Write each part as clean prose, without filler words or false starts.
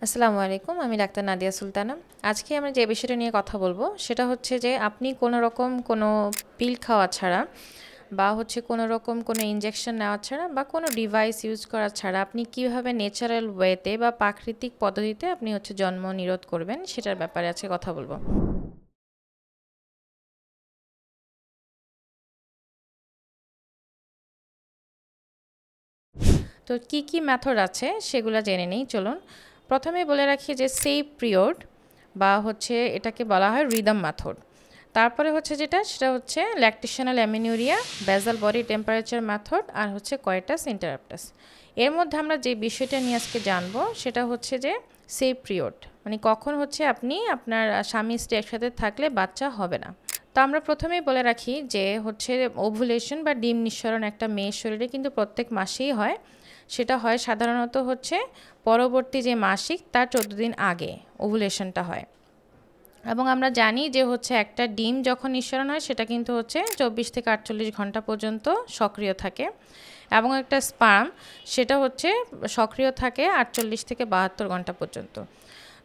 আসসালামু আলাইকুম, আমি ডাক্তার নাদিয়া সুলতানা। আজকে আমরা যে বিষয়টা নিয়ে কথা বলবো সেটা হচ্ছে যে আপনি কোনো রকম কোনো পিল খাওয়া ছাড়া বা হচ্ছে কোনো রকম কোনো ইনজেকশন নেওয়া ছাড়া বা কোনো ডিভাইস ইউজ করা ছাড়া আপনি কিভাবে ন্যাচারাল ওয়েতে বা প্রাকৃতিক পদ্ধতিতে আপনি হচ্ছে জন্ম নিরোধ করবেন সেটার ব্যাপারে আজকে কথা বলবো। তো কি মেথড আছে সেগুলো জেনে নেই, চলুন। প্রথমে বলে রাখি যে সেফ পিরিয়ড বা হচ্ছে এটাকে বলা হয় রিদম মেথড। তারপরে হচ্ছে সেটা হচ্ছে lactational amenorrhoea, basal body temperature method, আর হচ্ছে কয়েটাস ইন্টারাপ্টাস। এর মধ্যে আমরা যে বিষয়টা নিয়ে আজকে জানবো সেটা হচ্ছে যে সেফ পিরিয়ড, মানে কখন হচ্ছে আপনি আপনার স্বামী স্ত্রী একসাথে থাকলে বাচ্চা হবে না। তো আমরা প্রথমেই বলে রাখি যে হচ্ছে ওভুলেশন বা ডিম নিঃসরণ একটা মেয়ের শরীরে কিন্তু প্রত্যেক মাসেই হয়। সেটা হয় সাধারণত হচ্ছে পরবর্তী যে মাসিক তার 14 দিন আগে ওভুলেশনটা হয়। এবং আমরা জানি যে হচ্ছে একটা ডিম যখন নিঃসরণ হয় সেটা কিন্তু হচ্ছে 24 থেকে 48 ঘন্টা পর্যন্ত সক্রিয় থাকে, এবং একটা স্পার্ম সেটা হচ্ছে সক্রিয় থাকে 48 থেকে 72 ঘন্টা পর্যন্ত।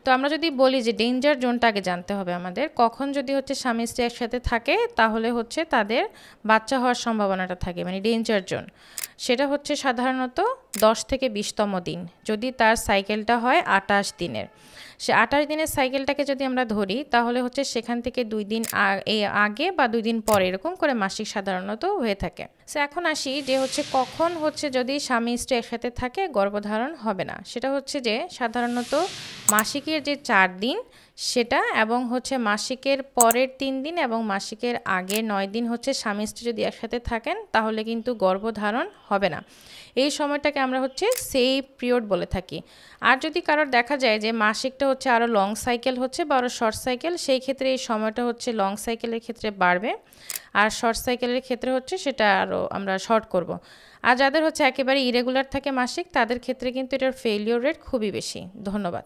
তো আমরা যদি বলি যে ডেঞ্জার জোনটা আগে জানতে হবে আমাদের, কখন যদি হচ্ছে স্বামী স্ত্রী একসাথে থাকে তাহলে হচ্ছে তাদের বাচ্চা হওয়ার সম্ভাবনাটা থাকে, মানে ডেঞ্জার জোন। সেটা হচ্ছে সাধারণত 10 থেকে 20তম দিন, যদি তার সাইকেলটা হয় 28 দিনের। সে 28 দিনের সাইকেলটাকে যদি আমরা ধরি তাহলে হচ্ছে সেখান থেকে 2 দিন আগে বা 2 দিন পরে এরকম করে মাসিক সাধারণত হয়ে থাকে। সো এখন আসি যে হচ্ছে কখন হচ্ছে যদি স্বামী স্ত্রী একসাথে থাকে গর্ভধারণ হবে না। সেটা হচ্ছে যে সাধারণত মাসিকের যে 4 দিন সেটা, এবং হচ্ছে মাসিকের পরের 3 দিন এবং মাসিকের আগের 9 দিন হচ্ছে স্বামী স্ত্রী যদি একসাথে থাকেন তাহলে কিন্তু গর্ভধারণ হবে না। এই সময়টাকে আমরা হচ্ছে সেফ পিরিয়ড বলে থাকি। আর যদি কারোর দেখা যায় যে মাসিকটা হচ্ছে আরও লং সাইকেল হচ্ছে বা আরও শর্ট সাইকেল, সেই ক্ষেত্রে এই সময়টা হচ্ছে লং সাইকেলের ক্ষেত্রে বাড়বে, আর শর্ট সাইকেলের ক্ষেত্রে হচ্ছে সেটা আরও আমরা শর্ট করব। আর যাদের হচ্ছে একেবারে ইরেগুলার থাকে মাসিক তাদের ক্ষেত্রে কিন্তু এটার ফেইলিওর রেট খুবই বেশি। ধন্যবাদ।